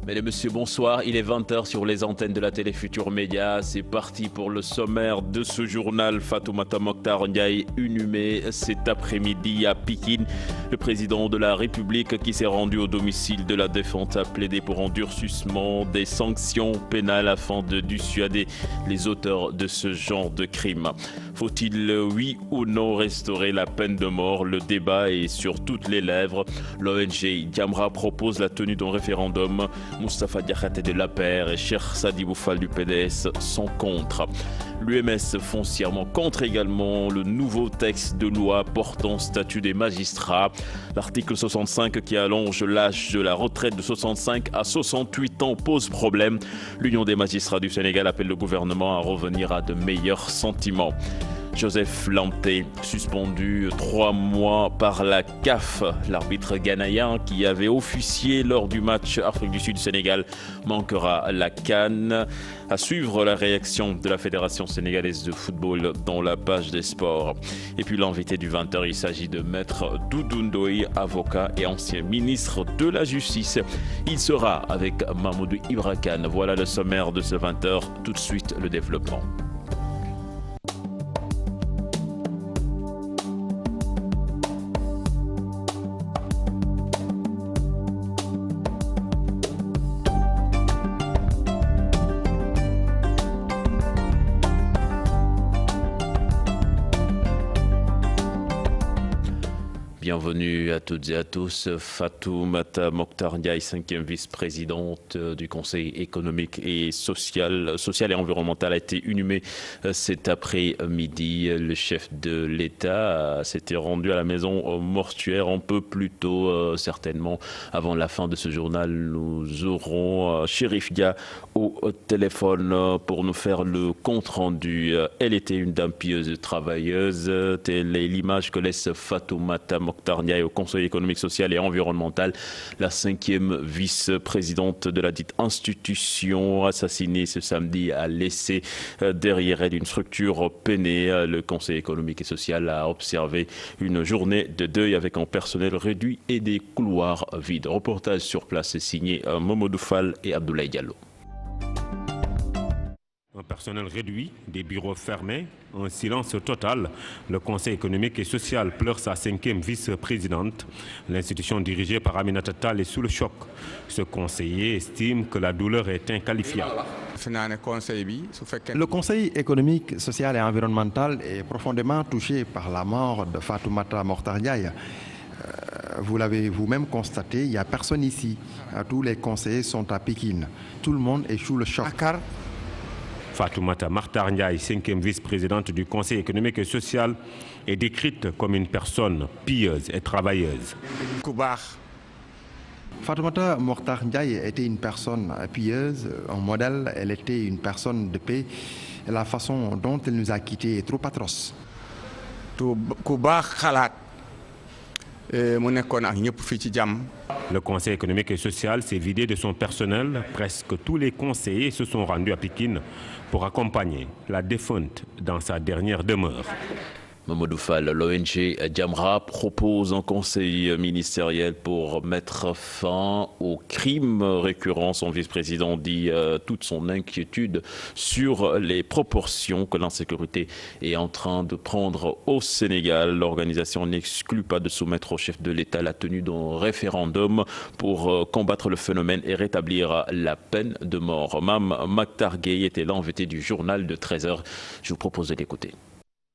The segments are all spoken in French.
Mesdames et messieurs, bonsoir. Il est 20h sur les antennes de la télé Futur Média. C'est parti pour le sommaire de ce journal. Fatoumata Mokhtar Ndiaye inhumé cet après-midi à Pikine. Le président de la République qui s'est rendu au domicile de la défunte a plaidé pour endurcissement des sanctions pénales afin de dissuader les auteurs de ce genre de crime. Faut-il, oui ou non, restaurer la peine de mort? Le débat est sur toutes les lèvres. L'ONG Jamra propose la tenue d'un référendum. Moustapha Diakhaté de l'APR et Cheikh Sadibou Fall du PDS sont contre. L'UMS foncièrement contre également le nouveau texte de loi portant statut des magistrats. L'article 65 qui allonge l'âge de la retraite de 65 à 68 ans pose problème. L'Union des magistrats du Sénégal appelle le gouvernement à revenir à de meilleurs sentiments. Joseph Lanté, suspendu 3 mois par la CAF. L'arbitre ghanéen qui avait officié lors du match Afrique du Sud-Sénégal manquera la CAN. À suivre la réaction de la Fédération sénégalaise de football dans la page des sports. Et puis l'invité du 20h, il s'agit de Maître Doudou Ndoye, avocat et ancien ministre de la Justice. Il sera avec Mamoudou Ibra Kane. Voilà le sommaire de ce 20h. Tout de suite, le développement. Bienvenue à toutes et à tous. Fatoumata Mokhtar Ndiaye, 5e vice-présidente du Conseil économique et social et environnemental, a été inhumée cet après-midi. Le chef de l'État s'était rendu à la maison mortuaire un peu plus tôt, certainement. Avant la fin de ce journal, nous aurons Chérif Dia au téléphone pour nous faire le compte-rendu. Elle était une dame pieuse travailleuse. Telle est l'image que laisse Fatoumata Mokhtar Ndiaye au Conseil économique, social et environnemental. La 5e vice-présidente de la dite institution, assassinée ce samedi, a laissé derrière elle une structure peinée. Le Conseil économique et social a observé une journée de deuil avec un personnel réduit et des couloirs vides. Reportage sur place est signé Momodou Fall et Abdoulaye Diallo. Un personnel réduit, des bureaux fermés, un silence total. Le Conseil économique et social pleure sa 5e vice-présidente. L'institution dirigée par Aminata Tall est sous le choc. Ce conseiller estime que la douleur est inqualifiable. Le Conseil économique, social et environnemental est profondément touché par la mort de Fatoumata Mokhtar Ndiaye. Vous l'avez vous-même constaté, il n'y a personne ici. Tous les conseillers sont à Pikine. Tout le monde est sous le choc. Fatoumata Mokhtar Ndiaye, 5e vice-présidente du Conseil économique et social, est décrite comme une personne pieuse et travailleuse. Fatoumata Mokhtar Ndiaye était une personne pieuse, un modèle. Elle était une personne de paix. Et la façon dont elle nous a quittés est trop atroce. Le Conseil économique et social s'est vidé de son personnel. Presque tous les conseillers se sont rendus à Pikine pour accompagner la défunte dans sa dernière demeure. Mamadou Fall, l'ONG Jamra propose un conseil ministériel pour mettre fin aux crimes récurrents. Son vice-président dit toute son inquiétude sur les proportions que l'insécurité est en train de prendre au Sénégal. L'organisation n'exclut pas de soumettre au chef de l'État la tenue d'un référendum pour combattre le phénomène et rétablir la peine de mort. Mme Mokhtar Gueye était l'invité du journal de 13h. Je vous propose de l'écouter.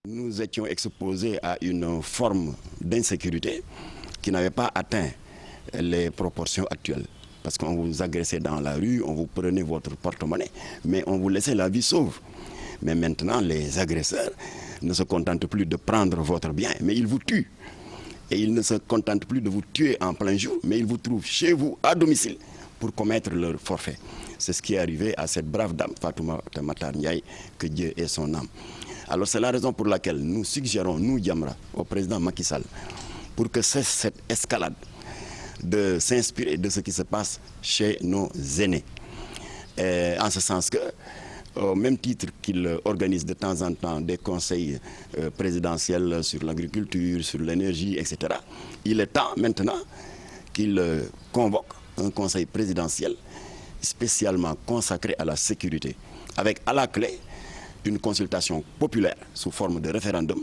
Nous étions exposés à une forme d'insécurité qui n'avait pas atteint les proportions actuelles. Parce qu'on vous agressait dans la rue, on vous prenait votre porte-monnaie, mais on vous laissait la vie sauve. Mais maintenant, les agresseurs ne se contentent plus de prendre votre bien, mais ils vous tuent. Et ils ne se contentent plus de vous tuer en plein jour, mais ils vous trouvent chez vous, à domicile, pour commettre leur forfait. C'est ce qui est arrivé à cette brave dame, Fatoumata Mokhtar Ndiaye, que Dieu ait son âme. Alors c'est la raison pour laquelle nous suggérons, nous Jamra, au président Macky Sall, pour que cesse cette escalade, de s'inspirer de ce qui se passe chez nos aînés. Et en ce sens que, au même titre qu'il organise de temps en temps des conseils présidentiels sur l'agriculture, sur l'énergie, etc., il est temps maintenant qu'il convoque un conseil présidentiel spécialement consacrée à la sécurité, avec à la clé une consultation populaire sous forme de référendum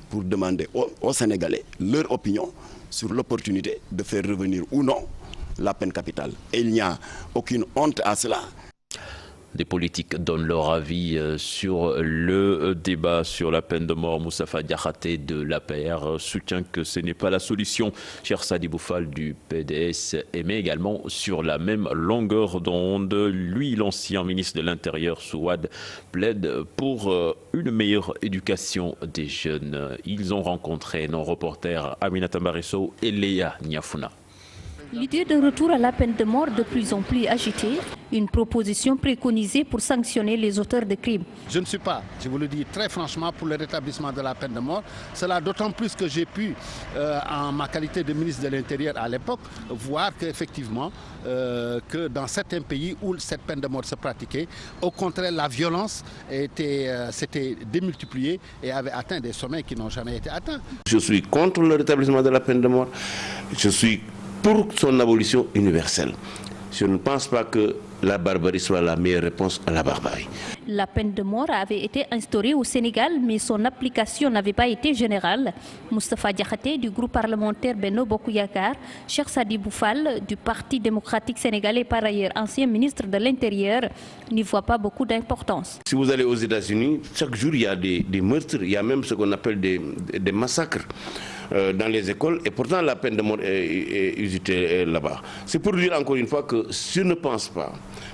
pour demander aux Sénégalais leur opinion sur l'opportunité de faire revenir ou non la peine capitale. Et il n'y a aucune honte à cela. Des politiques donnent leur avis sur le débat sur la peine de mort. Moustapha Diakhaté de l'APR soutient que ce n'est pas la solution. Cheikh Sadibou Fall du PDS émet également sur la même longueur d'onde. Lui, l'ancien ministre de l'Intérieur, Souad, plaide pour une meilleure éducation des jeunes. Ils ont rencontré nos reporters Aminata Mbarisso et Léa Niafouna. L'idée de retour à la peine de mort de plus en plus agitée, une proposition préconisée pour sanctionner les auteurs de crimes. Je ne suis pas, je vous le dis très franchement, pour le rétablissement de la peine de mort. Cela d'autant plus que j'ai pu, en ma qualité de ministre de l'Intérieur à l'époque, voir qu'effectivement, que dans certains pays où cette peine de mort se pratiquait, au contraire, la violence s'était démultipliée et avait atteint des sommets qui n'ont jamais été atteints. Je suis contre le rétablissement de la peine de mort. Je suis pour son abolition universelle. Je ne pense pas que la barbarie soit la meilleure réponse à la barbarie. La peine de mort avait été instaurée au Sénégal, mais son application n'avait pas été générale. Moustapha Diakhaté du groupe parlementaire Benno Bokk Yakaar, Cheikh Sadibou Fall du Parti démocratique sénégalais, par ailleurs ancien ministre de l'Intérieur, n'y voit pas beaucoup d'importance. Si vous allez aux États-Unis, chaque jour il y a des meurtres, il y a même ce qu'on appelle des massacres dans les écoles, et pourtant la peine de mort est usitée là-bas. C'est pour dire encore une fois que je ne pense pas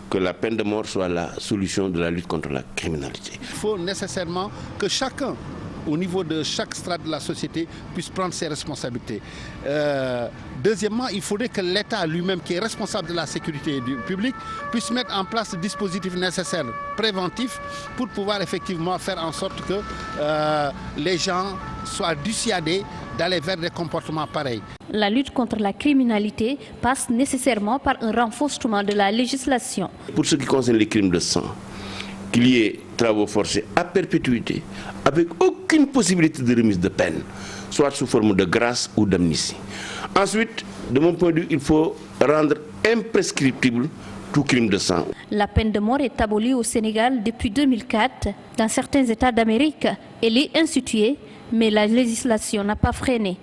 que la peine de mort soit la solution de la lutte contre la criminalité. Il faut nécessairement que chacun, au niveau de chaque strate de la société, puisse prendre ses responsabilités. Deuxièmement, il faudrait que l'État lui-même, qui est responsable de la sécurité du public, puisse mettre en place le dispositif nécessaire, préventif, pour pouvoir effectivement faire en sorte que les gens soient dissuadés d'aller vers des comportements pareils. La lutte contre la criminalité passe nécessairement par un renforcement de la législation. Pour ce qui concerne les crimes de sang, qu'il y ait travaux forcés à perpétuité, avec aucune possibilité de remise de peine, soit sous forme de grâce ou d'amnistie. Ensuite, de mon point de vue, il faut rendre imprescriptible tout crime de sang. La peine de mort est abolie au Sénégal depuis 2004. Dans certains États d'Amérique, elle est instituée, mais la législation n'a pas freiné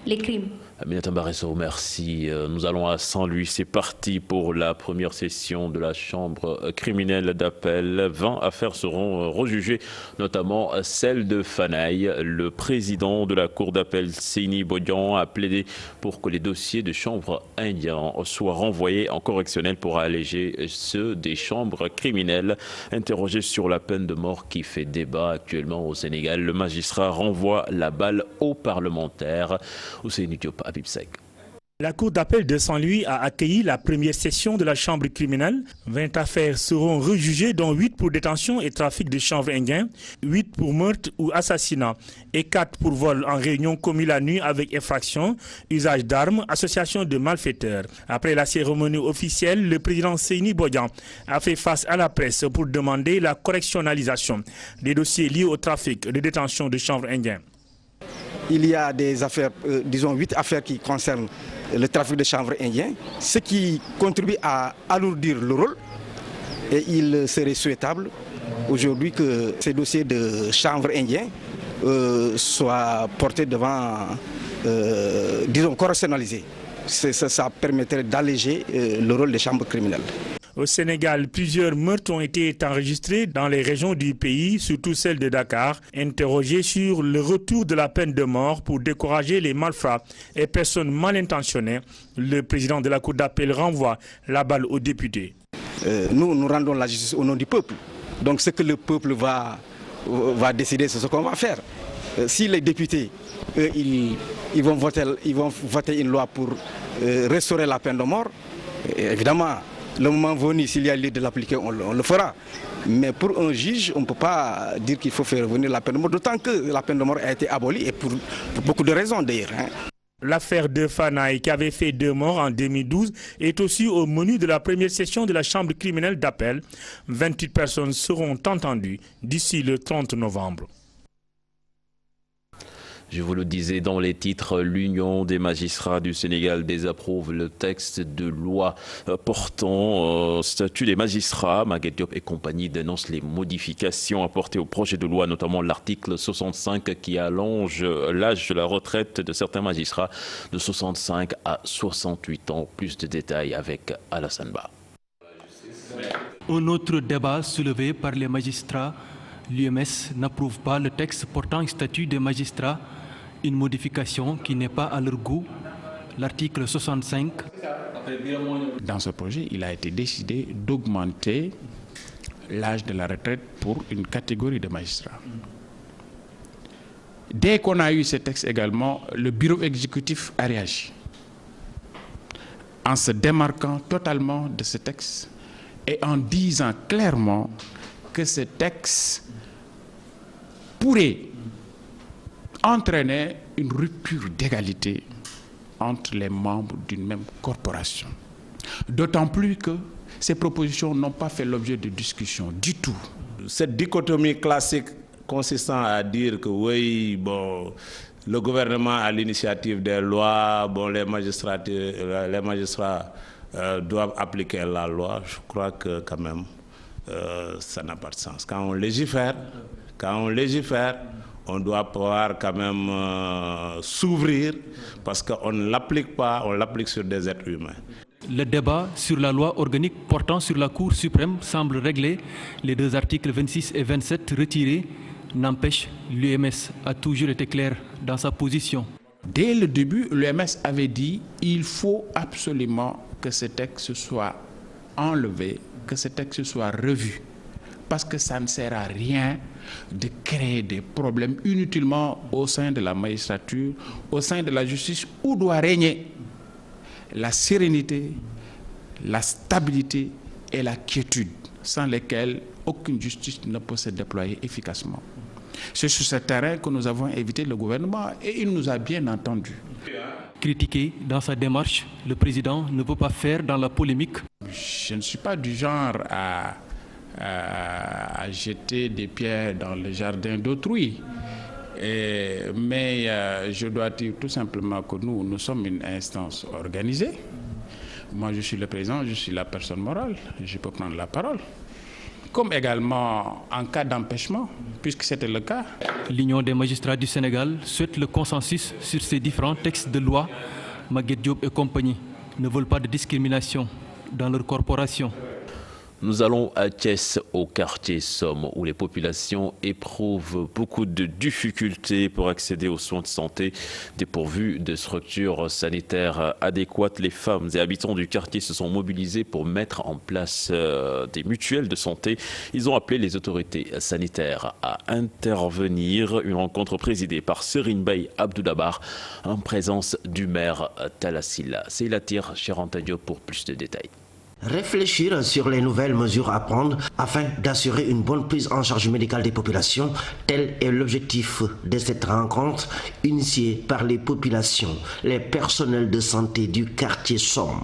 les crimes. Aminata Mbarisso, merci. Nous allons à Saint-Louis. C'est parti pour la première session de la chambre criminelle d'appel. 20 affaires seront rejugées, notamment celle de Fanaï. Le président de la cour d'appel, Seyni Bodian, a plaidé pour que les dossiers de chambres indiens soient renvoyés en correctionnel pour alléger ceux des chambres criminelles. Interrogé sur la peine de mort qui fait débat actuellement au Sénégal, le magistrat renvoie la balle aux parlementaires. Ousseynou Diop, Habib Seck. La cour d'appel de Saint-Louis a accueilli la première session de la chambre criminelle. 20 affaires seront rejugées, dont 8 pour détention et trafic de chanvre indien, 8 pour meurtre ou assassinat et 4 pour vol en réunion commis la nuit avec effraction, usage d'armes, association de malfaiteurs. Après la cérémonie officielle, le président Seyni Bodian a fait face à la presse pour demander la correctionnalisation des dossiers liés au trafic de détention de chanvre indien. Il y a des affaires, disons 8 affaires qui concernent le trafic de chanvre indien, ce qui contribue à alourdir le rôle. Et il serait souhaitable aujourd'hui que ces dossiers de chanvre indien soient portés devant, disons, correctionnalisés. Ça permettrait d'alléger le rôle des chambres criminelles. Au Sénégal, plusieurs meurtres ont été enregistrés dans les régions du pays, surtout celle de Dakar. Interrogé sur le retour de la peine de mort pour décourager les malfrats et personnes mal intentionnées, le président de la cour d'appel renvoie la balle aux députés. Nous rendons la justice au nom du peuple. Donc ce que le peuple va décider, c'est ce qu'on va faire. Si les députés, ils vont voter une loi pour restaurer la peine de mort, évidemment, le moment venu, s'il y a lieu de l'appliquer, on le fera. Mais pour un juge, on ne peut pas dire qu'il faut faire revenir la peine de mort, d'autant que la peine de mort a été abolie, et pour beaucoup de raisons d'ailleurs. L'affaire de Fanaï, qui avait fait 2 morts en 2012, est aussi au menu de la première session de la chambre criminelle d'appel. 28 personnes seront entendues d'ici le 30 novembre. Je vous le disais dans les titres, l'Union des magistrats du Sénégal désapprouve le texte de loi portant statut des magistrats. Maguette Diop et compagnie dénoncent les modifications apportées au projet de loi, notamment l'article 65 qui allonge l'âge de la retraite de certains magistrats de 65 à 68 ans. Plus de détails avec Alassane Ba. Un autre débat soulevé par les magistrats, l'UMS n'approuve pas le texte portant statut des magistrats, une modification qui n'est pas à leur goût. L'article 65. Dans ce projet, il a été décidé d'augmenter l'âge de la retraite pour une catégorie de magistrats. Dès qu'on a eu ce texte également, le bureau exécutif a réagi en se démarquant totalement de ce texte et en disant clairement que ce texte pourrait entraîner une rupture d'égalité entre les membres d'une même corporation. D'autant plus que ces propositions n'ont pas fait l'objet de discussion du tout. Cette dichotomie classique consistant à dire que oui, bon, le gouvernement a l'initiative des lois, bon, les magistrats doivent appliquer la loi, je crois que quand même ça n'a pas de sens. Quand on légifère, on doit pouvoir quand même s'ouvrir parce qu'on ne l'applique pas, on l'applique sur des êtres humains. Le débat sur la loi organique portant sur la Cour suprême semble régler. Les deux articles 26 et 27 retirés. N'empêche, l'UMS a toujours été clair dans sa position. Dès le début, l'UMS avait dit qu'il faut absolument que ce texte soit enlevé, que ce texte soit revu. Parce que ça ne sert à rien de créer des problèmes inutilement au sein de la magistrature, au sein de la justice, où doit régner la sérénité, la stabilité et la quiétude, sans lesquelles aucune justice ne peut se déployer efficacement. C'est sur ce terrain que nous avons invité le gouvernement et il nous a bien entendus. Critiqué dans sa démarche, le président ne veut pas faire dans la polémique. Je ne suis pas du genre à jeter des pierres dans le jardin d'autrui. Mais je dois dire tout simplement que nous sommes une instance organisée. Moi, je suis le président, je suis la personne morale, je peux prendre la parole. Comme également en cas d'empêchement, puisque c'était le cas. L'Union des magistrats du Sénégal souhaite le consensus sur ces différents textes de loi. Maguette Diop et compagnie ne veulent pas de discrimination dans leur corporation. Nous allons à Thiès, au quartier Somme, où les populations éprouvent beaucoup de difficultés pour accéder aux soins de santé. Dépourvues de structures sanitaires adéquates, les femmes et habitants du quartier se sont mobilisés pour mettre en place des mutuelles de santé. Ils ont appelé les autorités sanitaires à intervenir. Une rencontre présidée par Serine Bey Abdoudabar en présence du maire Talassila. C'est la tire Chéranta Diop pour plus de détails. Réfléchir sur les nouvelles mesures à prendre afin d'assurer une bonne prise en charge médicale des populations, tel est l'objectif de cette rencontre initiée par les populations, les personnels de santé du quartier Somme.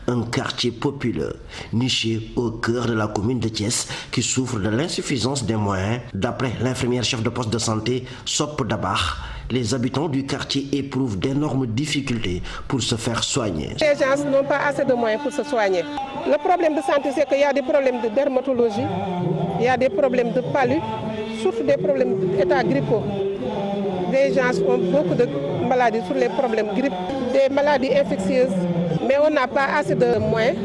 Un quartier populaire, niché au cœur de la commune de Thiès, qui souffre de l'insuffisance des moyens. D'après l'infirmière chef de poste de santé, Sop Dabar, les habitants du quartier éprouvent d'énormes difficultés pour se faire soigner. Les gens n'ont pas assez de moyens pour se soigner. Le problème de santé, c'est qu'il y a des problèmes de dermatologie, il y a des problèmes de palu, surtout des problèmes d'état grippaux. Les gens ont beaucoup de maladies sur les problèmes grippe, des maladies infectieuses, mais on n'a pas assez de moyens.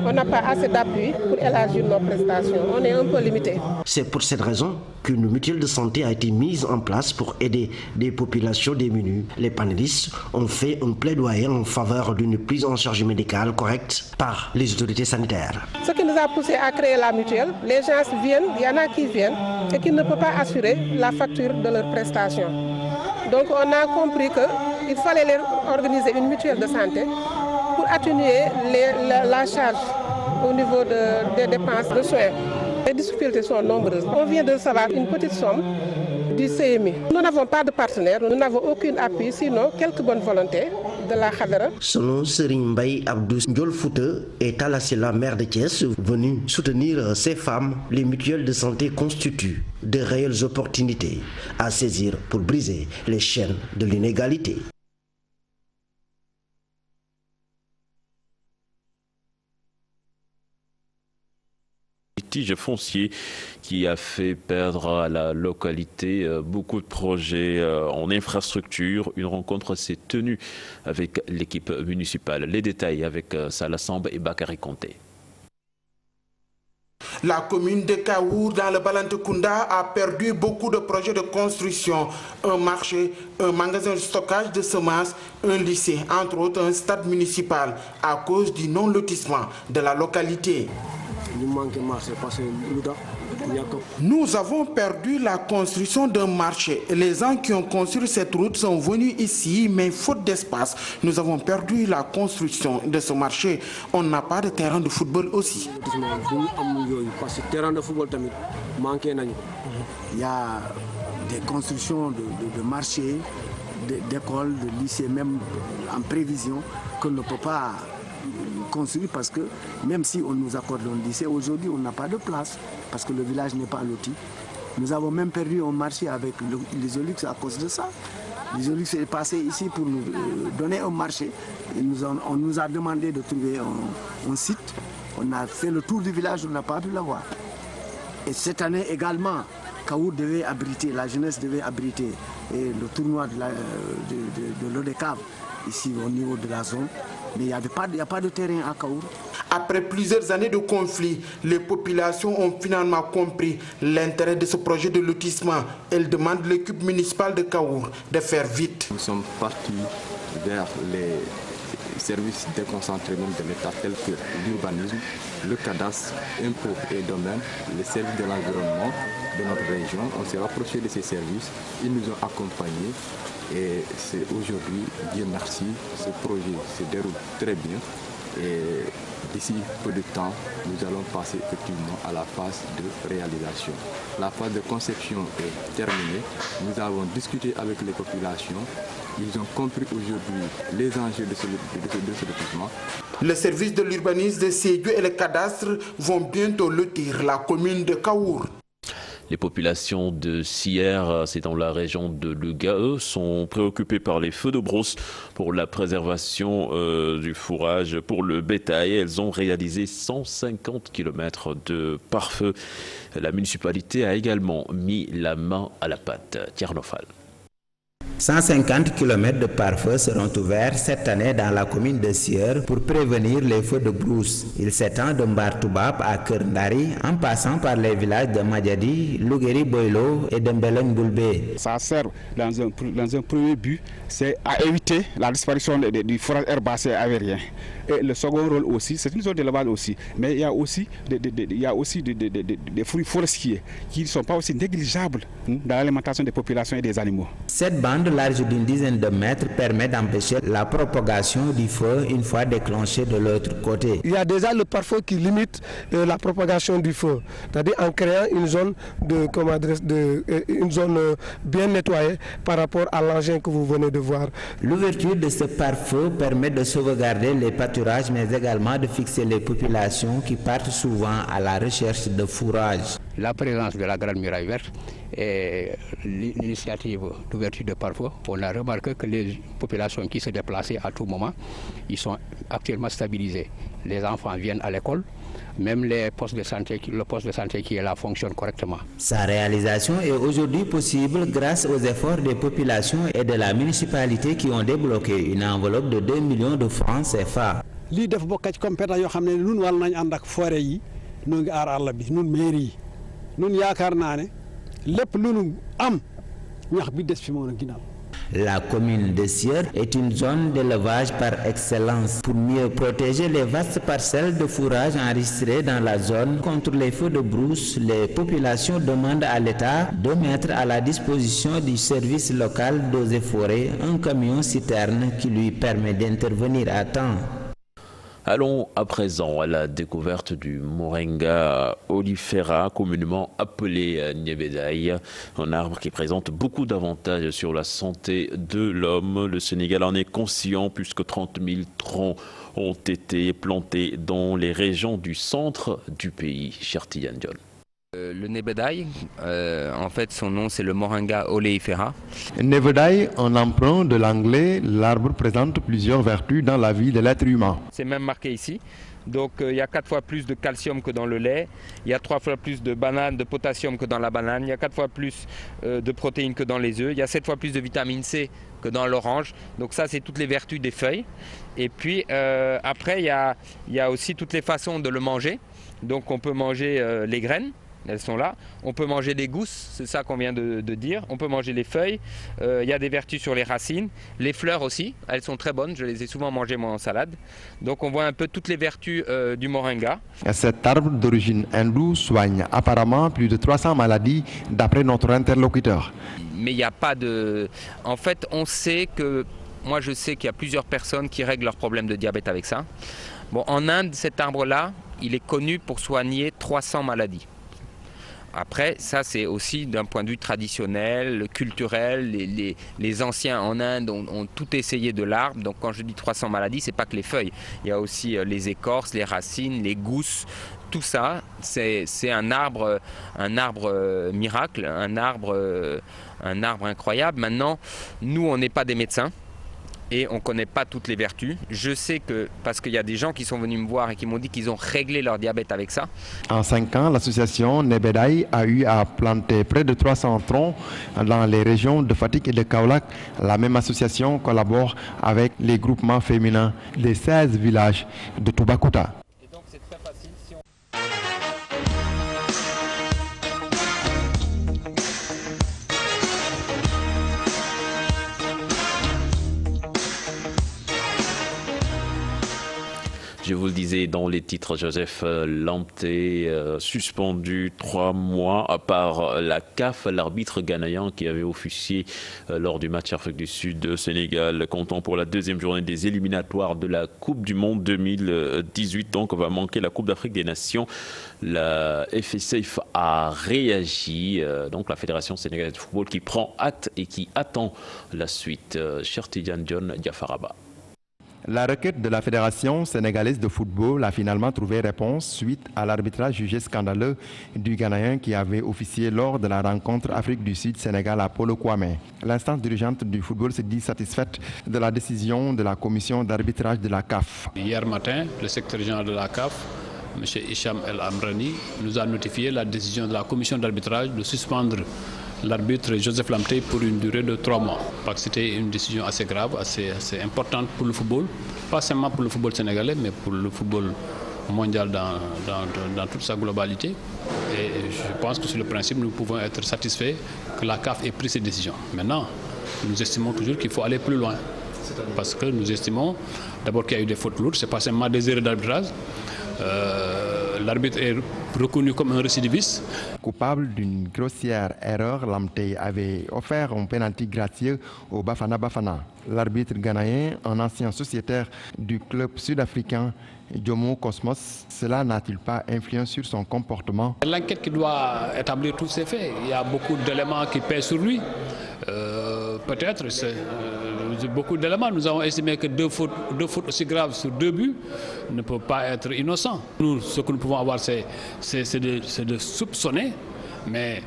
On n'a pas assez d'appui pour élargir nos prestations. On est un peu limité. C'est pour cette raison qu'une mutuelle de santé a été mise en place pour aider des populations démunies. Les panélistes ont fait un plaidoyer en faveur d'une prise en charge médicale correcte par les autorités sanitaires. Ce qui nous a poussé à créer la mutuelle, les gens viennent, il y en a qui viennent et qui ne peuvent pas assurer la facture de leurs prestations. Donc on a compris qu'il fallait organiser une mutuelle de santé pour atténuer la charge au niveau des dépenses de soins. Les difficultés sont nombreuses. On vient de recevoir une petite somme du CMI. Nous n'avons pas de partenaire, nous n'avons aucun appui, sinon quelques bonnes volontés de la Khadara. Selon Serigne Mbaye Abdou Ndiol Fouta et Talla Sylla, maire de Thiès, venus soutenir ces femmes, les mutuelles de santé constituent de réelles opportunités à saisir pour briser les chaînes de l'inégalité. Litige foncier qui a fait perdre à la localité beaucoup de projets en infrastructure. Une rencontre s'est tenue avec l'équipe municipale. Les détails avec Salah Samb et Bakary Conté. La commune de Kaour dans le Balantokounda a perdu beaucoup de projets de construction, un marché, un magasin de stockage de semences, un lycée, entre autres un stade municipal, à cause du non-lotissement de la localité. Nous avons perdu la construction d'un marché. Les gens qui ont construit cette route sont venus ici, mais faute d'espace, nous avons perdu la construction de ce marché. On n'a pas de terrain de football aussi. Il y a des constructions de marchés, d'écoles, de lycées, même en prévision, qu'on ne peut pas construire parce que même si on nous accorde un lycée, aujourd'hui on n'a pas de place parce que le village n'est pas loti. Nous avons même perdu un marché avec l'Isolux à cause de ça. L'Isolux est passé ici pour nous donner un marché. On nous a demandé de trouver un site. On a fait le tour du village, on n'a pas pu l'avoir. Et cette année également, Kaour devait abriter, la jeunesse devait abriter le tournoi de l'ODECAV ici au niveau de la zone. Mais il n'y a pas de terrain à Kaour. Après plusieurs années de conflit, les populations ont finalement compris l'intérêt de ce projet de lotissement. Elles demandent l'équipe municipale de Kaour de faire vite. Nous sommes partis vers les services déconcentrés même de l'État tels que l'urbanisme, le cadastre, impôts et domaines, les services de l'environnement de notre région. On s'est rapproché de ces services, ils nous ont accompagnés. Et c'est aujourd'hui, Dieu merci, ce projet se déroule très bien. Et d'ici peu de temps, nous allons passer effectivement à la phase de réalisation. La phase de conception est terminée. Nous avons discuté avec les populations. Ils ont compris aujourd'hui les enjeux de ce lotissement. Le service de l'urbanisme de Sédiou et le cadastre vont bientôt lotir la commune de Kaour. Les populations de Sierre, c'est dans la région de Luga, sont préoccupées par les feux de brousse pour la préservation du fourrage pour le bétail. Elles ont réalisé 150 km de pare-feu. La municipalité a également mis la main à la pâte. Tchernofal. 150 km de pare-feu seront ouverts cette année dans la commune de Sierre pour prévenir les feux de brousse. Il s'étend de Mbartoubab à Kerndari en passant par les villages de Madjadi, Lougeri Boylo et de Mbeleng-Boulbé. Ça sert dans un premier but, c'est à éviter la disparition du forage herbacé aérien. Et le second rôle aussi, c'est une zone d'élevage aussi, mais il y a aussi des fruits forestiers qui ne sont pas aussi négligeables dans l'alimentation des populations et des animaux. Cette bande large d'une dizaine de mètres permet d'empêcher la propagation du feu une fois déclenché de l'autre côté. Il y a déjà le pare-feu qui limite la propagation du feu, c'est-à-dire en créant une zone, une zone bien nettoyée par rapport à l'engin que vous venez de voir. L'ouverture de ce pare-feu permet de sauvegarder les pâturages, mais également de fixer les populations qui partent souvent à la recherche de fourrage. La présence de la Grande Muraille Verte et l'initiative d'ouverture de pare-feu, on a remarqué que les populations qui se déplaçaient à tout moment, ils sont actuellement stabilisés. Les enfants viennent à l'école, même le poste de santé qui est là fonctionne correctement. Sa réalisation est aujourd'hui possible grâce aux efforts des populations et de la municipalité qui ont débloqué une enveloppe de 2 millions de francs CFA. Li def bokk ci compétence yoo xam ne ñun war nañ ànd ak forêt yi ñoo ngi aar àll bi ñun mairie yi ñun yaakaar naa ne lépp lu ñu am ñax bi des fi moo na ginnaaw. La commune de Sierre est une zone d'élevage par excellence. Pour mieux protéger les vastes parcelles de fourrage enregistrées dans la zone contre les feux de brousse, les populations demandent à l'État de mettre à la disposition du service local d'eaux et forêts un camion citerne qui lui permet d'intervenir à temps. Allons à présent à la découverte du Moringa oleifera, communément appelé Nebedai, un arbre qui présente beaucoup d'avantages sur la santé de l'homme. Le Sénégal en est conscient puisque 30 000 troncs ont été plantés dans les régions du centre du pays. Cher Tidiane Dione. Le Nebedai, en fait son nom c'est le Moringa oleifera. Nebedai, en emprunt de l'anglais, l'arbre présente plusieurs vertus dans la vie de l'être humain. C'est même marqué ici. Donc il y a 4 fois plus de calcium que dans le lait, il y a 3 fois plus de potassium que dans la banane, il y a 4 fois plus de protéines que dans les œufs, il y a 7 fois plus de vitamine C que dans l'orange. Donc ça c'est toutes les vertus des feuilles. Et puis après il y a aussi toutes les façons de le manger. Donc on peut manger les graines. Elles sont là. On peut manger des gousses, c'est ça qu'on vient de dire. On peut manger les feuilles. Il y a des vertus sur les racines. Les fleurs aussi, elles sont très bonnes. Je les ai souvent mangées moi en salade. Donc on voit un peu toutes les vertus du moringa. Cet arbre d'origine hindoue soigne apparemment plus de 300 maladies d'après notre interlocuteur. Mais il n'y a pas de... En fait, on sait que... Moi, je sais qu'il y a plusieurs personnes qui règlent leurs problèmes de diabète avec ça. Bon, en Inde, cet arbre-là, il est connu pour soigner 300 maladies. Après, ça c'est aussi d'un point de vue traditionnel, culturel. Les anciens en Inde ont tout essayé de l'arbre. Donc quand je dis 300 maladies, c'est pas que les feuilles. Il y a aussi les écorces, les racines, les gousses. Tout ça, c'est un arbre miracle, un arbre incroyable. Maintenant, nous, on n'est pas des médecins. Et on ne connaît pas toutes les vertus. Je sais que, parce qu'il y a des gens qui sont venus me voir et qui m'ont dit qu'ils ont réglé leur diabète avec ça. En 5 ans, l'association Nebedai a eu à planter près de 300 troncs dans les régions de Fatick et de Kaolack. La même association collabore avec les groupements féminins des 16 villages de Toubacouta. Je vous le disais dans les titres, Joseph Lamptey suspendu 3 mois par la CAF, l'arbitre ghanéen qui avait officié lors du match Afrique du Sud-Sénégal, comptant pour la 2e journée des éliminatoires de la Coupe du Monde 2018. Donc on va manquer la Coupe d'Afrique des Nations. La FSF a réagi, donc la Fédération sénégalaise de football qui prend acte et qui attend la suite. Cher Tidiane Dione Diafaraba. La requête de la Fédération sénégalaise de football a finalement trouvé réponse suite à l'arbitrage jugé scandaleux du Ghanéen qui avait officié lors de la rencontre Afrique du Sud-Sénégal à Polo Kwame. L'instance dirigeante du football s'est dit satisfaite de la décision de la commission d'arbitrage de la CAF. Hier matin, le secrétaire général de la CAF, M. Hicham El Amrani, nous a notifié la décision de la commission d'arbitrage de suspendre l'arbitre Joseph Lamptey pour une durée de 3 mois. Parce que c'était une décision assez grave, assez importante pour le football, pas seulement pour le football sénégalais, mais pour le football mondial dans toute sa globalité. Et je pense que sur le principe, nous pouvons être satisfaits que la CAF ait pris cette décision. Maintenant, nous estimons toujours qu'il faut aller plus loin. Parce que nous estimons d'abord qu'il y a eu des fautes lourdes, ce n'est pas seulement des erreurs d'arbitrage. L'arbitre est reconnu comme un récidiviste. Coupable d'une grossière erreur, Lamptey avait offert un pénalty gracieux au Bafana Bafana. L'arbitre ghanéen, un ancien sociétaire du club sud-africain Jomo Cosmos, cela n'a-t-il pas influé sur son comportement? L'enquête qui doit établir tous ces faits, il y a beaucoup d'éléments qui pèsent sur lui. Peut-être beaucoup d'éléments. Nous avons estimé que deux fautes aussi graves sur 2 buts ne peuvent pas être innocents. Nous, ce que nous pouvons avoir, c'est de soupçonner, mais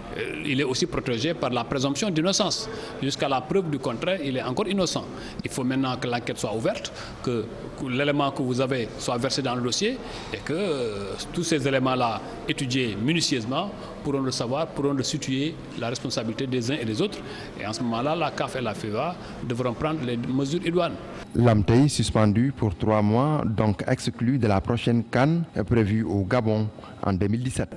il est aussi protégé par la présomption d'innocence. Jusqu'à la preuve du contraire, il est encore innocent. Il faut maintenant que l'enquête soit ouverte, que l'élément que vous avez soit versé dans le dossier et que tous ces éléments-là, étudiés minutieusement, pourront le savoir, pourront le situer la responsabilité des uns et des autres. Et en ce moment-là, la CAF et la FIFA devront prendre les mesures idoines. Lamptey suspendu pour 3 mois, donc exclu de la prochaine CAN prévue au Gabon en 2017.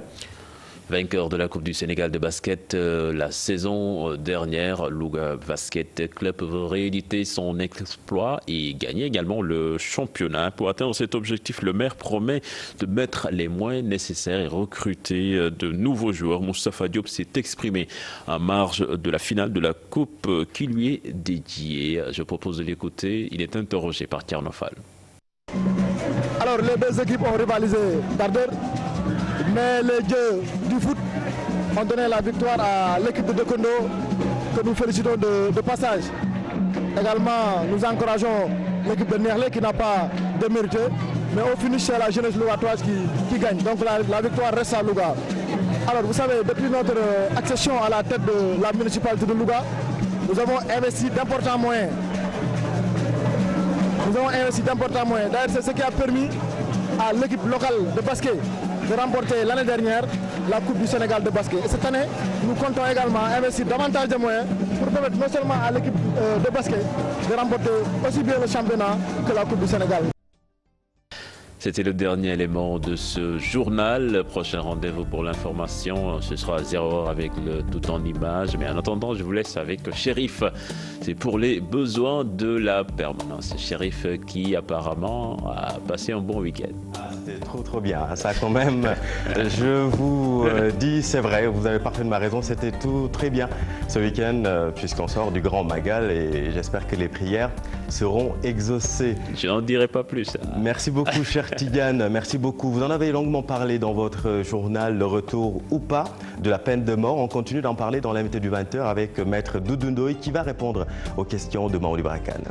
Vainqueur de la Coupe du Sénégal de basket la saison dernière, Louga Basket Club veut rééditer son exploit et gagner également le championnat. Pour atteindre cet objectif, le maire promet de mettre les moyens nécessaires et recruter de nouveaux joueurs. Moustapha Diop s'est exprimé en marge de la finale de la Coupe qui lui est dédiée. Je propose de l'écouter. Il est interrogé par Tierno Fall. Alors les deux équipes ont rivalisé d'ardeur, mais les dieux du foot ont donné la victoire à l'équipe de Dekondo, que nous félicitons de passage. Également, nous encourageons l'équipe de Nerlé qui n'a pas démérité, mais au finish, c'est la jeunesse lougatoise qui gagne. Donc la victoire reste à Louga. Alors, vous savez, depuis notre accession à la tête de la municipalité de Louga, nous avons investi d'importants moyens. D'ailleurs, c'est ce qui a permis à l'équipe locale de basket de remporter l'année dernière la Coupe du Sénégal de basket. Et cette année, nous comptons également investir davantage de moyens pour permettre non seulement à l'équipe de basket de remporter aussi bien le championnat que la Coupe du Sénégal. C'était le dernier élément de ce journal. Le prochain rendez-vous pour l'information, ce sera à 0h avec le tout en images. Mais en attendant, je vous laisse avec Chérif. C'est pour les besoins de la permanence. Chérif qui apparemment a passé un bon week-end. C'était trop bien, ça quand même. Je vous dis, c'est vrai, vous avez parfaitement raison, c'était tout très bien ce week-end puisqu'on sort du Grand Magal et j'espère que les prières seront exaucées. Je n'en dirai pas plus. Merci beaucoup, cher Tigane, merci beaucoup. Vous en avez longuement parlé dans votre journal, le retour ou pas de la peine de mort. On continue d'en parler dans l'invité du 20h avec Maître Doudou Ndoye qui va répondre aux questions de Maouli Brakane.